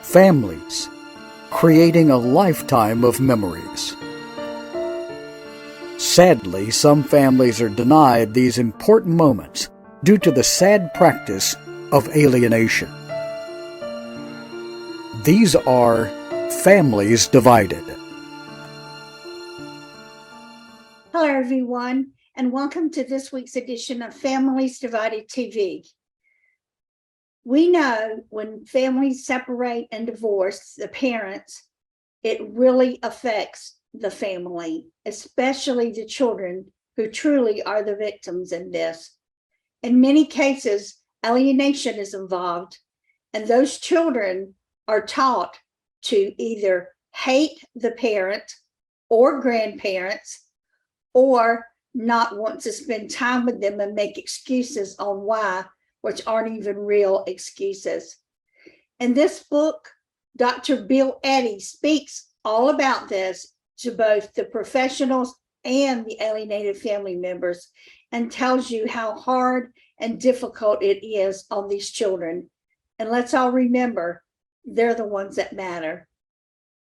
families, creating a lifetime of memories. Sadly, some families are denied these important moments due to the sad practice of alienation. These are families divided. Hello, everyone, and welcome to this week's edition of Families Divided TV. We know when families separate and divorce the parents, it really affects the family, especially the children who truly are the victims in this. In many cases, alienation is involved, and those children are taught to either hate the parent or grandparents or not want to spend time with them and make excuses on why, which aren't even real excuses. In this book, Dr. Bill Eddy speaks all about this to both the professionals and the alienated family members and tells you how hard and difficult it is on these children. And let's all remember, they're the ones that matter.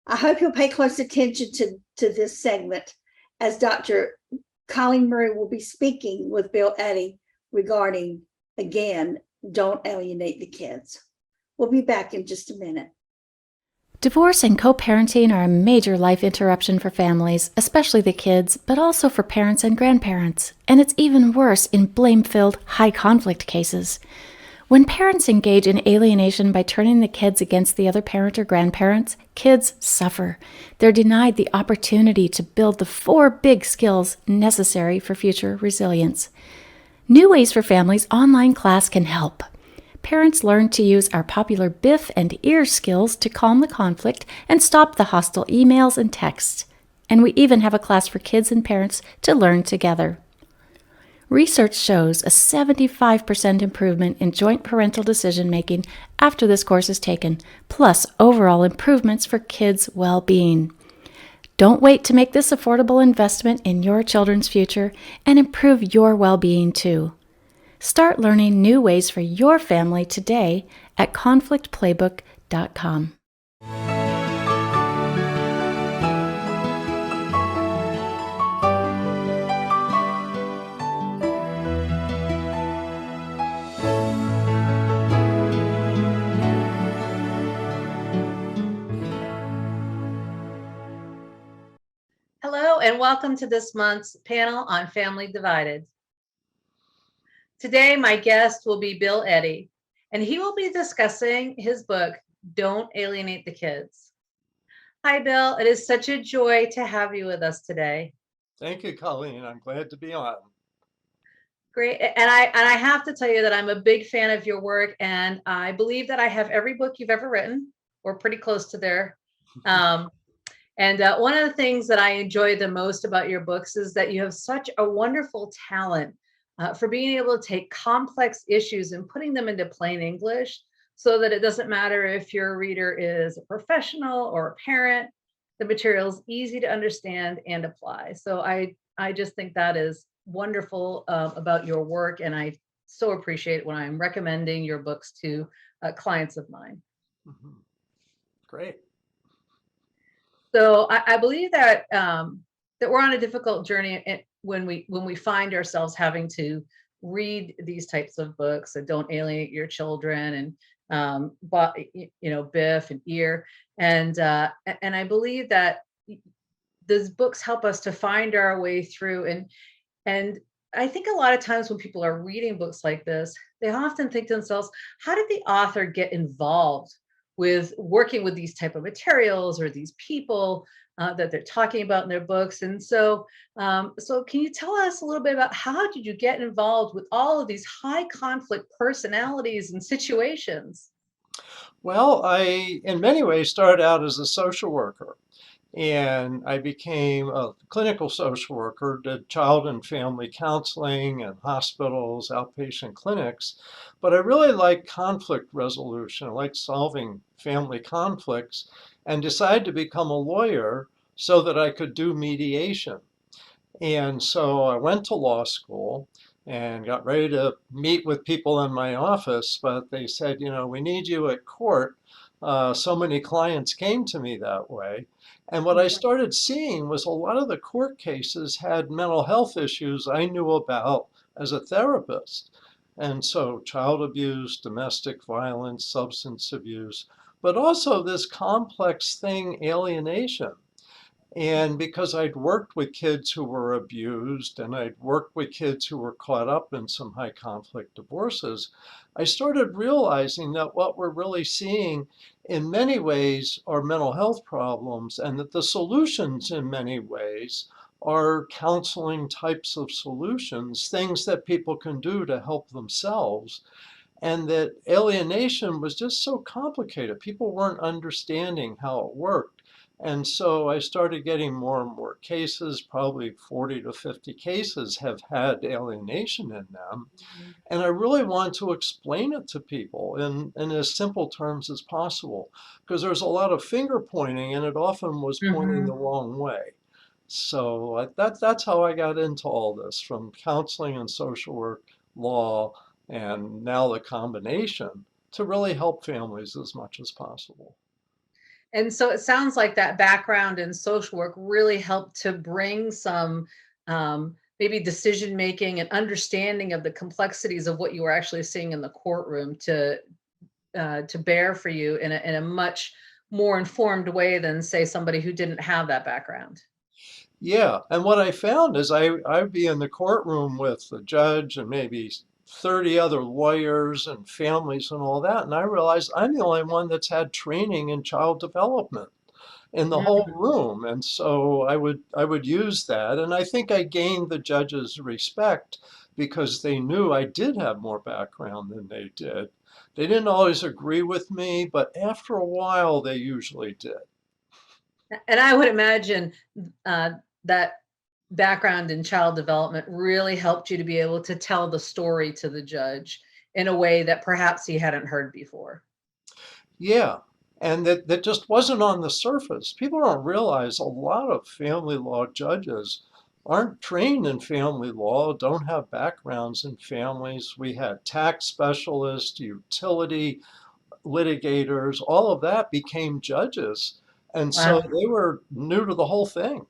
I hope you'll pay close attention to this segment as Dr. Colleen Murray will be speaking with Bill Eddy regarding, again, don't alienate the kids. We'll be back in just a minute. Divorce and co-parenting are a major life interruption for families, especially the kids, but also for parents and grandparents. And it's even worse in blame-filled, high-conflict cases. When parents engage in alienation by turning the kids against the other parent or grandparents, kids suffer. They're denied the opportunity to build the 4 big skills necessary for future resilience. New Ways for Families online class can help. Parents learn to use our popular BIF and EAR skills to calm the conflict and stop the hostile emails and texts. And we even have a class for kids and parents to learn together. Research shows a 75% improvement in joint parental decision-making after this course is taken, plus overall improvements for kids' well-being. Don't wait to make this affordable investment in your children's future and improve your well-being too. Start learning new ways for your family today at conflictplaybook.com. Hello, and welcome to this month's panel on Family Divided. Today, my guest will be Bill Eddy, and he will be discussing his book, Don't Alienate the Kids. Hi, Bill. It is such a joy to have you with us today. Thank you, Colleen. I'm glad to be on. Great. And I have to tell you that I'm a big fan of your work, and I believe that I have every book you've ever written, or pretty close to there. And one of the things that I enjoy the most about your books is that you have such a wonderful talent for being able to take complex issues and putting them into plain English so that it doesn't matter if your reader is a professional or a parent, the material is easy to understand and apply. So I just think that is wonderful about your work, and I so appreciate it when I'm recommending your books to clients of mine. Mm-hmm. Great. So I believe that that we're on a difficult journey when we find ourselves having to read these types of books that don't alienate your children, and but BIF and EAR, and I believe that those books help us to find our way through, and I think a lot of times when people are reading books like this, they often think to themselves, how did the author get involved with working with these type of materials or these people that they're talking about in their books? And so can you tell us a little bit about how did you get involved with all of these high conflict personalities and situations? Well, I, in many ways, started out as a social worker, and I became a clinical social worker, did child and family counseling in hospitals, outpatient clinics. But I really like conflict resolution. I like solving family conflicts, and decided to become a lawyer so that I could do mediation. And so I went to law school, and got ready to meet with people in my office, but they said, we need you at court. So many clients came to me that way. And what I started seeing was a lot of the court cases had mental health issues I knew about as a therapist. And so child abuse, domestic violence, substance abuse, but also this complex thing, alienation. And because I'd worked with kids who were abused and I'd worked with kids who were caught up in some high conflict divorces, I started realizing that what we're really seeing in many ways are mental health problems, and that the solutions in many ways are counseling types of solutions, things that people can do to help themselves. And that alienation was just so complicated. People weren't understanding how it worked. And so I started getting more and more cases, probably 40 to 50 cases have had alienation in them. And I really wanted to explain it to people in as simple terms as possible, because there's a lot of finger pointing and it often was pointing the wrong way. So that's how I got into all this, from counseling and social work, law, and now the combination, to really help families as much as possible. And so it sounds like that background in social work really helped to bring some maybe decision making and understanding of the complexities of what you were actually seeing in the courtroom to bear for you in a much more informed way than, say, somebody who didn't have that background. Yeah, and what I found is I'd be in the courtroom with the judge and maybe 30 other lawyers and families and all that, and I realized I'm the only one that's had training in child development in the whole Mm. room. And so I would use that. And I think I gained the judges' respect because they knew I did have more background than they did. They didn't always agree with me, but after a while, they usually did. And I would imagine uh, that background in child development really helped you to be able to tell the story to the judge in a way that perhaps he hadn't heard before. Yeah. And that just wasn't on the surface. People don't realize a lot of family law judges aren't trained in family law, don't have backgrounds in families. We had tax specialists, utility litigators, all of that became judges. And so Wow. they were new to the whole thing.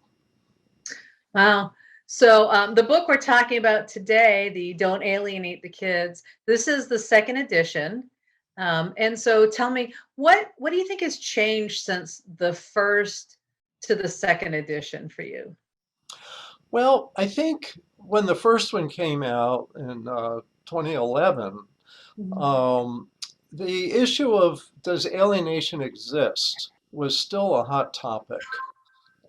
Wow. So the book we're talking about today, the Don't Alienate the Kids, this is the second edition. And so tell me, what do you think has changed since the first to the second edition for you? Well, I think when the first one came out in 2011, Mhm. um, the issue of does alienation exist was still a hot topic.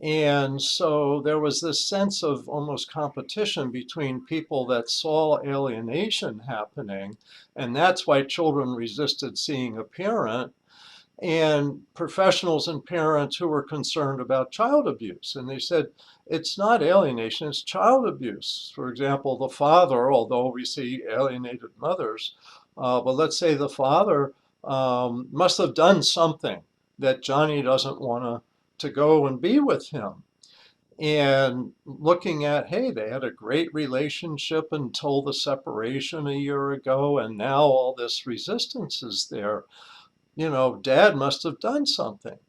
And so there was this sense of almost competition between people that saw alienation happening, and that's why children resisted seeing a parent, and professionals and parents who were concerned about child abuse. And they said, it's not alienation, it's child abuse. For example, the father, although we see alienated mothers, but let's say the father must have done something that Johnny doesn't want to go and be with him. And looking at, hey, they had a great relationship until the separation a year ago, and now all this resistance is there. Dad must have done something.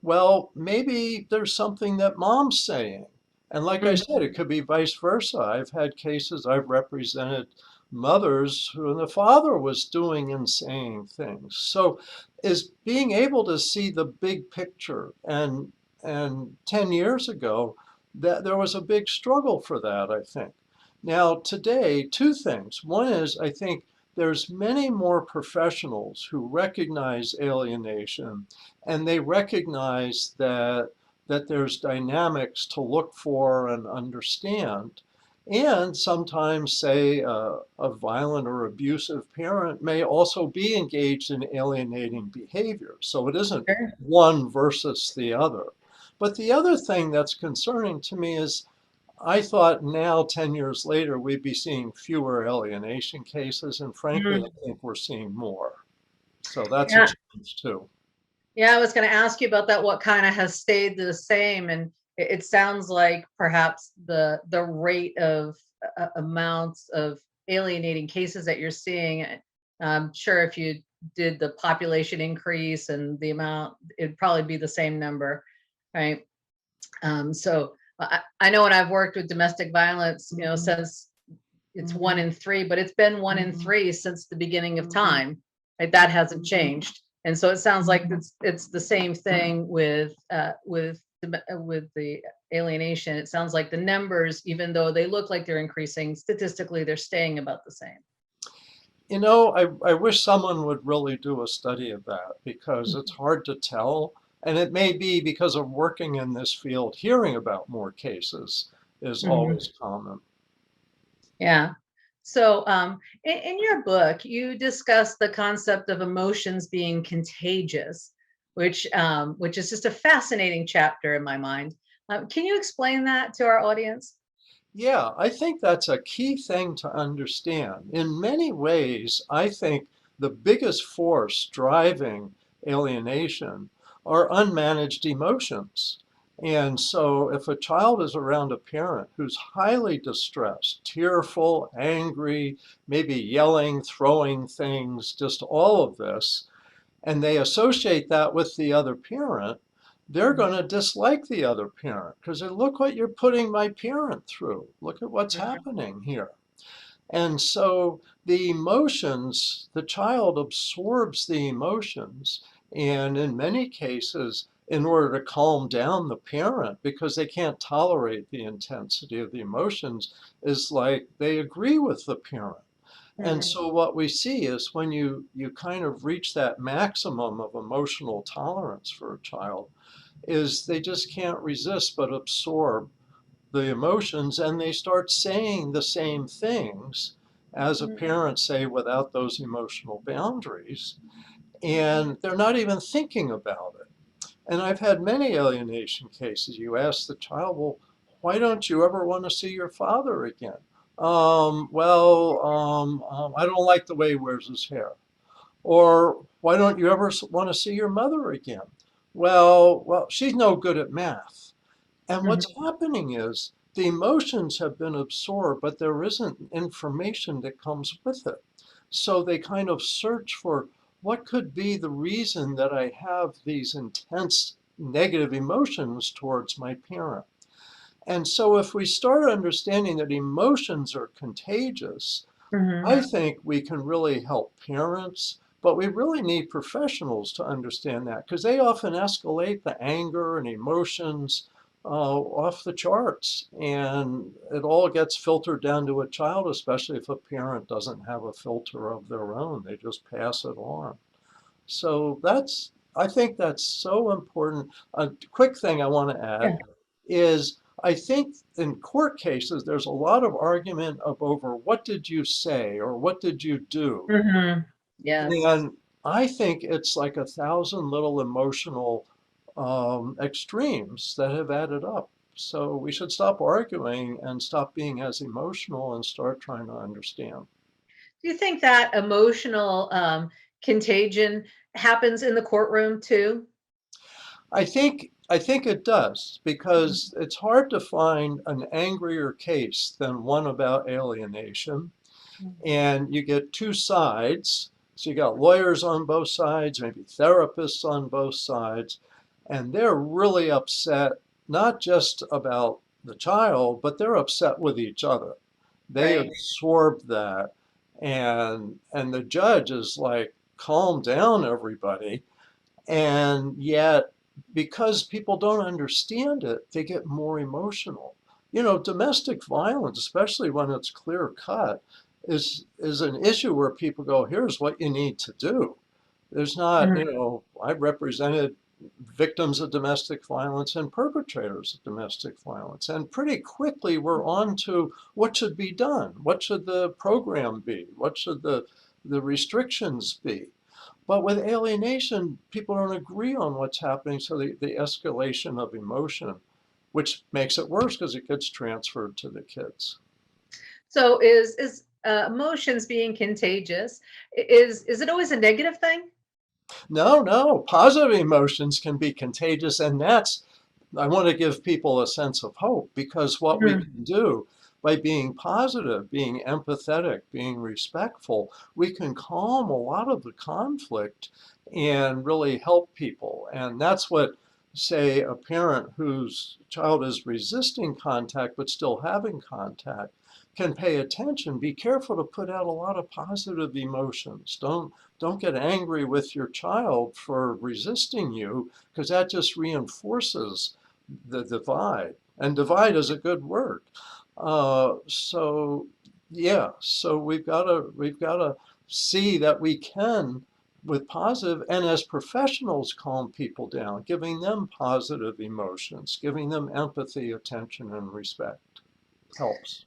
Well, maybe there's something that mom's saying. And like I said, it could be vice versa. I've had cases I've represented mothers who the father was doing and saying things. So is being able to see the big picture, and 10 years ago that there was a big struggle for that, I think. Now today, two things. One is I think there's many more professionals who recognize alienation, and they recognize that there's dynamics to look for and understand. And sometimes, say, a violent or abusive parent may also be engaged in alienating behavior. So it isn't Sure. one versus the other. But the other thing that's concerning to me is I thought now, 10 years later, we'd be seeing fewer alienation cases, and frankly, I Mm. think we're seeing more. So that's a Yeah. change too. Yeah, I was going to ask you about that. What kind of has stayed the same? And it sounds like perhaps the rate of amounts of alienating cases that you're seeing, I'm sure if you did the population increase and the amount, it'd probably be the same number, right? So I know when I've worked with domestic violence, since it's 1 in 3, but it's been 1 in 3 since the beginning of time. Right? That hasn't changed. And so it sounds like it's the same thing with the alienation. It sounds like the numbers, even though they look like they're increasing, statistically they're staying about the same. I wish someone would really do a study of that, because it's hard to tell. And it may be because of working in this field, hearing about more cases is always common. Yeah. So in your book, you discuss the concept of emotions being contagious, which is just a fascinating chapter in my mind. Can you explain that to our audience? Yeah, I think that's a key thing to understand. In many ways, I think the biggest force driving alienation are unmanaged emotions. And so if a child is around a parent who's highly distressed, tearful, angry, maybe yelling, throwing things, just all of this, and they associate that with the other parent, they're going to dislike the other parent because they look what you're putting my parent through. Look at what's happening here. And so the emotions, the child absorbs the emotions. And in many cases, in order to calm down the parent, because they can't tolerate the intensity of the emotions, is like they agree with the parent. And so what we see is when you kind of reach that maximum of emotional tolerance for a child, is they just can't resist but absorb the emotions, and they start saying the same things as a parent say without those emotional boundaries. And they're not even thinking about it. And I've had many alienation cases. You ask the child, well, why don't you ever want to see your father again? I don't like the way he wears his hair. Or why don't you ever want to see your mother again? Well, she's no good at math. And what's happening is the emotions have been absorbed, but there isn't information that comes with it. So they kind of search for what could be the reason that I have these intense negative emotions towards my parent. And so if we start understanding that emotions are contagious, I think we can really help parents, but we really need professionals to understand that, because they often escalate the anger and emotions off the charts, and it all gets filtered down to a child, especially if a parent doesn't have a filter of their own. They just pass it on. So I think that's so important. A quick thing I want to add is I think in court cases, there's a lot of argument over what did you say or what did you do? Yes. And I think it's like 1,000 little emotional extremes that have added up. So we should stop arguing and stop being as emotional and start trying to understand. Do you think that emotional contagion happens in the courtroom too? I think it does, because it's hard to find an angrier case than one about alienation. And you get two sides. So you got lawyers on both sides, maybe therapists on both sides, and they're really upset, not just about the child, but they're upset with each other. They Right. absorb that, and the judge is like, calm down, everybody. And yet, because people don't understand it, they get more emotional. Domestic violence, especially when it's clear cut, is an issue where people go, here's what you need to do. There's not, I've represented victims of domestic violence and perpetrators of domestic violence. And pretty quickly we're on to what should be done. What should the program be? What should the restrictions be? But with alienation, people don't agree on what's happening. So the escalation of emotion, which makes it worse because it gets transferred to the kids. So is emotions being contagious? Is it always a negative thing? No, positive emotions can be contagious. And I want to give people a sense of hope, because what we can do, by being positive, being empathetic, being respectful, we can calm a lot of the conflict and really help people. And that's what, say, a parent whose child is resisting contact but still having contact can pay attention. Be careful to put out a lot of positive emotions. Don't get angry with your child for resisting you, because that just reinforces the divide. And divide is a good word. So yeah, so we've got to see that we can, with positive, and as professionals, calm people down, giving them positive emotions, giving them empathy, attention, and respect helps.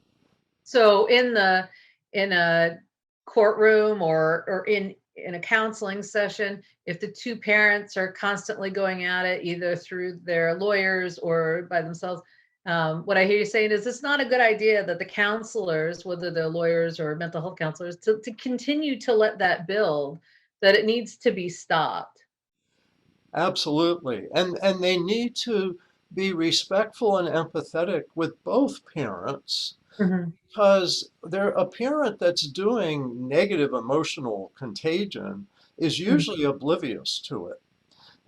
So in a courtroom or in a counseling session, if the two parents are constantly going at it, either through their lawyers or by themselves, what I hear you saying is it's not a good idea that the counselors, whether they're lawyers or mental health counselors, to continue to let that build, that it needs to be stopped. Absolutely. And they need to be respectful and empathetic with both parents, Mhm. because they're a parent that's doing negative emotional contagion is Mhm. usually oblivious to it.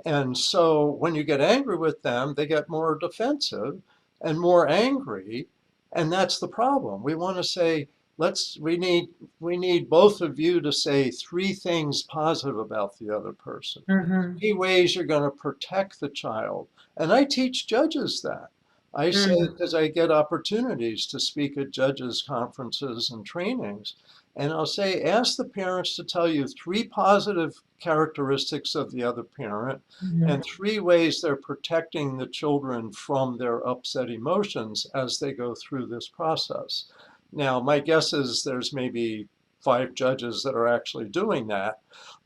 And so when you get angry with them, they get more defensive and more angry. And that's the problem. We want to say, we need both of you to say three things positive about the other person. Mhm. Three ways you're going to protect the child. And I teach judges that. I say, Mhm. because I get opportunities to speak at judges' conferences and trainings. And I'll say, ask the parents to tell you three positive characteristics of the other parent Mhm. and three ways they're protecting the children from their upset emotions as they go through this process. Now, my guess is there's maybe 5 judges that are actually doing that,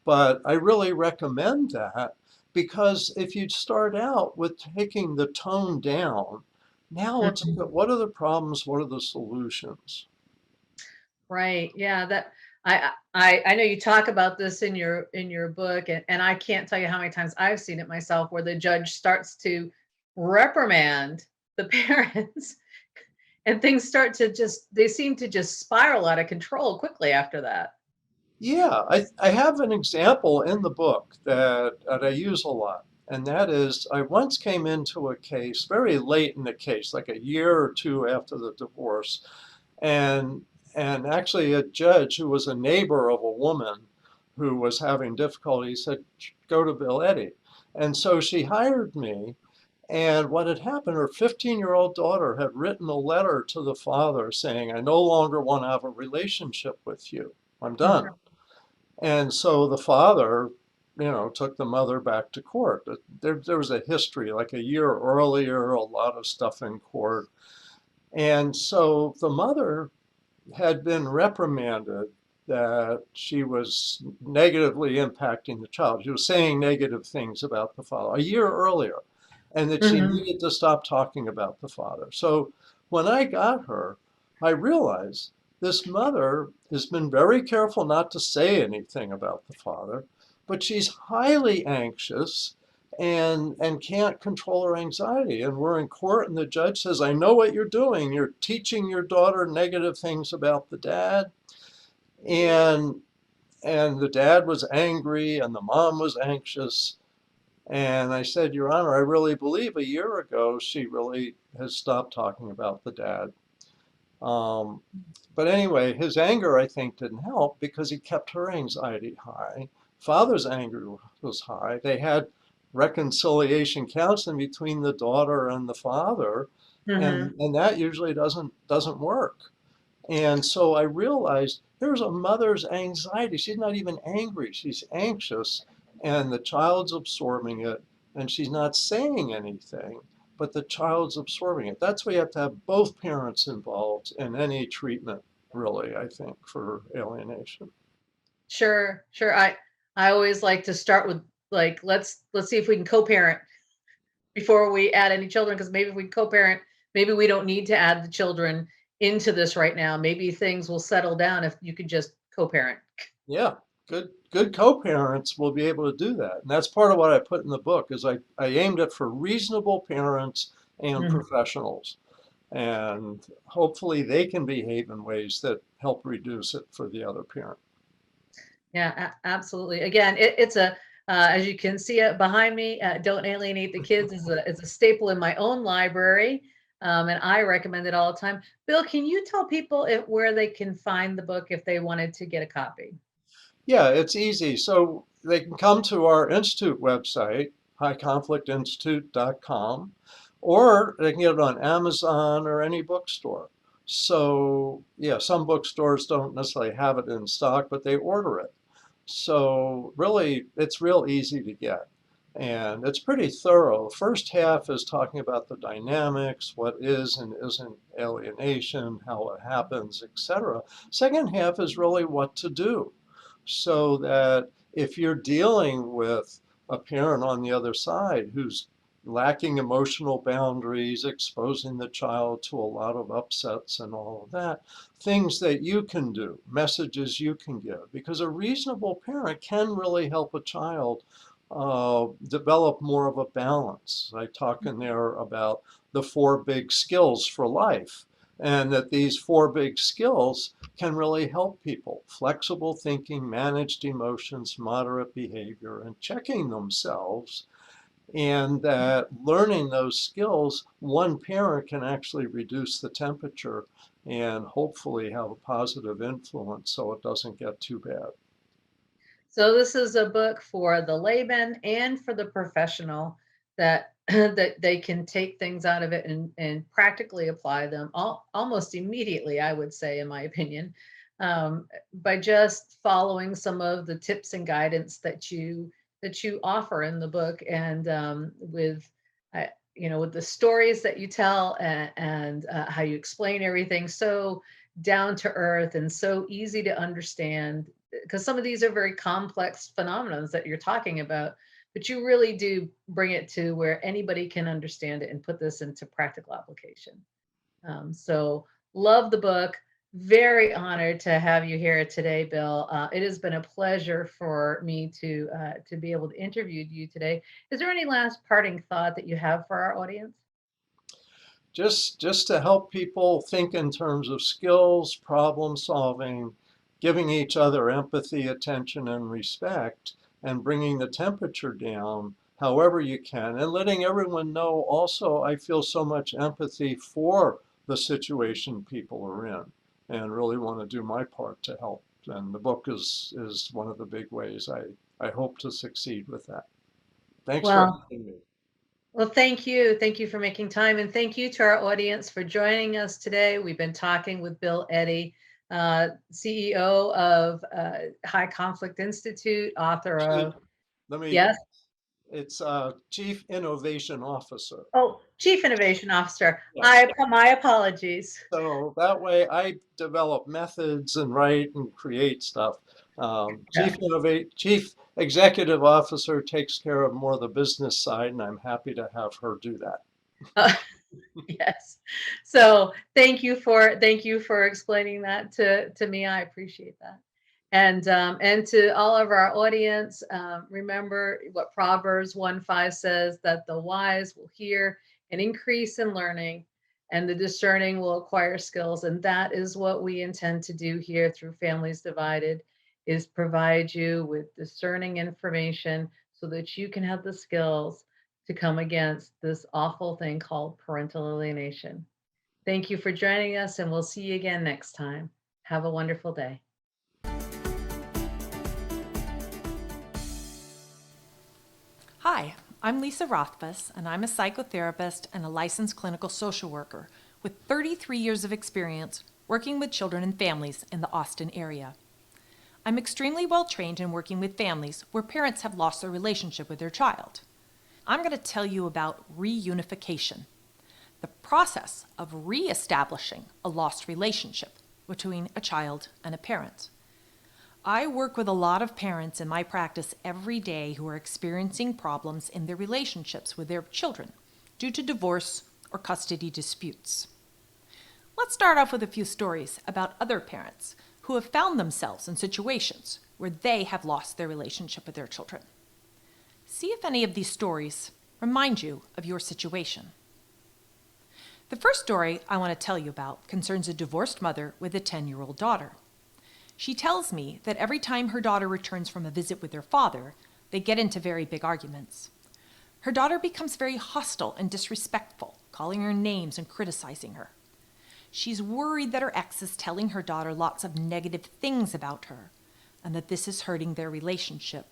but I really recommend that, because if you start out with taking the tone down, now let's look Mhm. at what are the problems, what are the solutions. Right. Yeah, that I know you talk about this in your book, and I can't tell you how many times I've seen it myself where the judge starts to reprimand the parents and things start to just they seem to just spiral out of control quickly after that. Yeah, I have an example in the book that I use a lot. And that is, I once came into a case very late in the case, like a year or two after the divorce, and and actually a judge who was a neighbor of a woman who was having difficulty said, go to Bill Eddy. And so she hired me. And what had happened, her 15-year-old daughter had written a letter to the father saying, I no longer want to have a relationship with you. I'm Mhm. done. And so the father, took the mother back to court. There was a history, like a year earlier, a lot of stuff in court. And so the mother had been reprimanded that she was negatively impacting the child. She was saying negative things about the father a year earlier, and that she Mhm. needed to stop talking about the father. So when I got her, I realized this mother has been very careful not to say anything about the father, but she's highly anxious and can't control her anxiety. And we're in court, and the judge says, I know what you're doing. You're teaching your daughter negative things about the dad. And and the dad was angry and the mom was anxious. And I said, Your Honor, I really believe a year ago she really has stopped talking about the dad. Um, but anyway, his anger, I think, didn't help because he kept her anxiety high. Father's anger was high. They had reconciliation counseling between the daughter and the father, Mhm. and that usually doesn't work. And so I realized there's a mother's anxiety. She's not even angry, she's anxious, and the child's absorbing it, and she's not saying anything, but the child's absorbing it. That's why you have to have both parents involved in any treatment, really, I think, for alienation. Sure, sure. I always like to start with like let's see if we can co-parent before we add any children, because maybe if we co-parent, maybe we don't need to add the children into this right now. Maybe things will settle down if you could just co-parent. Yeah, good co-parents will be able to do that. And that's part of what I put in the book is I aimed it for reasonable parents and Mhm. professionals. And hopefully they can behave in ways that help reduce it for the other parent. Yeah, absolutely. Again, it's a as you can see behind me, "Don't Alienate the Kids" is a staple in my own library, and I recommend it all the time. Bill, can you tell people where they can find the book if they wanted to get a copy? Yeah, it's easy. So they can come to our Institute website, highconflictinstitute.com, or they can get it on Amazon or any bookstore. So, yeah, some bookstores don't necessarily have it in stock, but they order it. So, really, it's real easy to get. And it's pretty thorough. The first half is talking about the dynamics, what is and isn't alienation, how it happens, etc. Second half is really what to do, so that if you're dealing with a parent on the other side who's lacking emotional boundaries, exposing the child to a lot of upsets and all of that, things that you can do, messages you can give, because a reasonable parent can really help a child develop more of a balance. I talk in there about the 4 big skills for life, and that these 4 big skills can really help people. Flexible thinking, managed emotions, moderate behavior, and checking themselves. And that learning those skills, one parent can actually reduce the temperature and hopefully have a positive influence so it doesn't get too bad. So this is a book for the layman and for the professional that that they can take things out of it and practically apply them almost immediately, I would say, in my opinion, by just following some of the tips and guidance that you offer in the book, and with with the stories that you tell, and how you explain everything so down to earth and so easy to understand, because some of these are very complex phenomena that you're talking about, but you really do bring it to where anybody can understand it and put this into practical application. So love the book. Very honored to have you here today, Bill. It has been a pleasure for me to be able to interview you today. Is there any last parting thought that you have for our audience? Just to help people think in terms of skills, problem solving, giving each other empathy, attention, and respect, and bringing the temperature down however you can, and letting everyone know also I feel so much empathy for the situation people are in, and really want to do my part to help. And the book is one of the big ways I hope to succeed with that. Thanks for Well, having me. Well, thank you. Thank you for making time. And thank you to our audience for joining us today. We've been talking with Bill Eddy, CEO of High Conflict Institute, author Actually, of, let me yes, It's Chief Innovation Officer. oh, Chief Innovation Officer. Yes. My apologies. So that way I develop methods and write and create stuff. Yeah. Chief Executive Officer takes care of more of the business side, and I'm happy to have her do that. Uh, yes. So thank you for explaining that to me. I appreciate that. And to all of our audience, remember what Proverbs 1:5 says, that the wise will hear and increase in learning, and the discerning will acquire skills. And that is what we intend to do here through Families Divided, is provide you with discerning information so that you can have the skills to come against this awful thing called parental alienation. Thank you for joining us, and we'll see you again next time. Have a wonderful day. Hi, I'm Lisa Rothfuss, and I'm a psychotherapist and a licensed clinical social worker with 33 years of experience working with children and families in the Austin area. I'm extremely well trained in working with families where parents have lost their relationship with their child. I'm going to tell you about reunification, the process of reestablishing a lost relationship between a child and a parent. I work with a lot of parents in my practice every day who are experiencing problems in their relationships with their children due to divorce or custody disputes. Let's start off with a few stories about other parents who have found themselves in situations where they have lost their relationship with their children. See if any of these stories remind you of your situation. The first story I want to tell you about concerns a divorced mother with a 10-year-old daughter. She tells me that every time her daughter returns from a visit with her father, they get into very big arguments. Her daughter becomes very hostile and disrespectful, calling her names and criticizing her. She's worried that her ex is telling her daughter lots of negative things about her, and that this is hurting their relationship.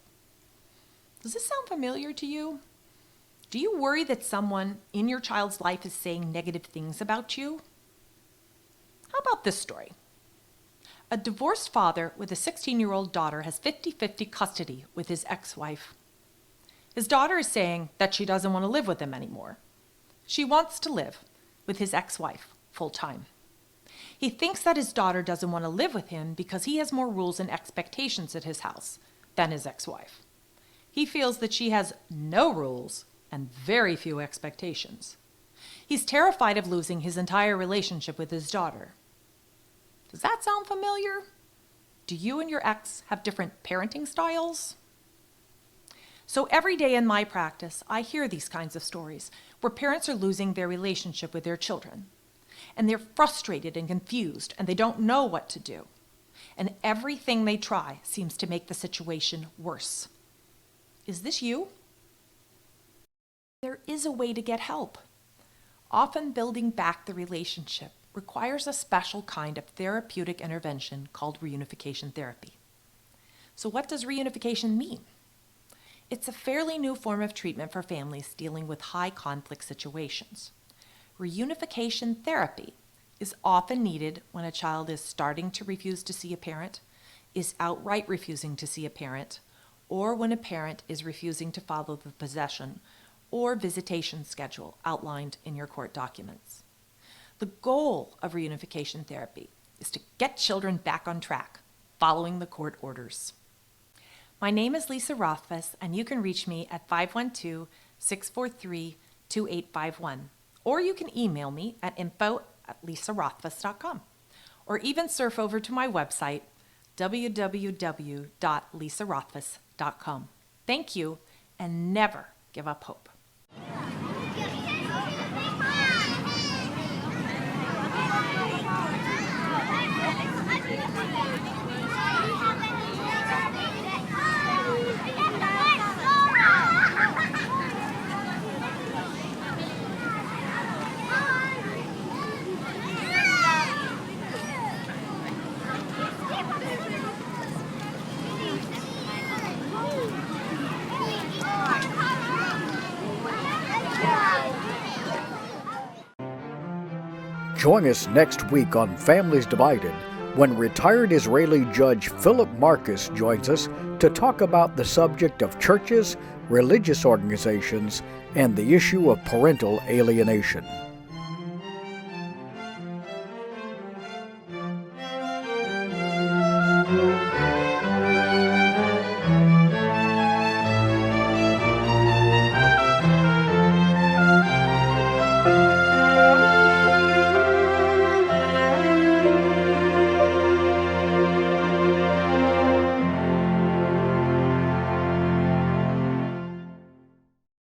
Does this sound familiar to you? Do you worry that someone in your child's life is saying negative things about you? How about this story? A divorced father with a 16-year-old daughter has 50-50 custody with his ex-wife. His daughter is saying that she doesn't want to live with him anymore. She wants to live with his ex-wife full-time. He thinks that his daughter doesn't want to live with him because he has more rules and expectations at his house than his ex-wife. He feels that she has no rules and very few expectations. He's terrified of losing his entire relationship with his daughter. Does that sound familiar? Do you and your ex have different parenting styles? So every day in my practice, I hear these kinds of stories where parents are losing their relationship with their children. And they're frustrated and confused, and they don't know what to do. And everything they try seems to make the situation worse. Is this you? There is a way to get help. Often building back the relationship requires a special kind of therapeutic intervention called reunification therapy. So what does reunification mean? It's a fairly new form of treatment for families dealing with high conflict situations. Reunification therapy is often needed when a child is starting to refuse to see a parent, is outright refusing to see a parent, or when a parent is refusing to follow the possession or visitation schedule outlined in your court documents. The goal of reunification therapy is to get children back on track, following the court orders. My name is Lisa Rothfuss, and you can reach me at 512-643-2851, or you can email me at info@lisarothfuss.com, or even surf over to my website, www.lisarothfuss.com. Thank you, and never give up hope. Join us next week on Families Divided when retired Israeli Judge Philip Marcus joins us to talk about the subject of churches, religious organizations, and the issue of parental alienation.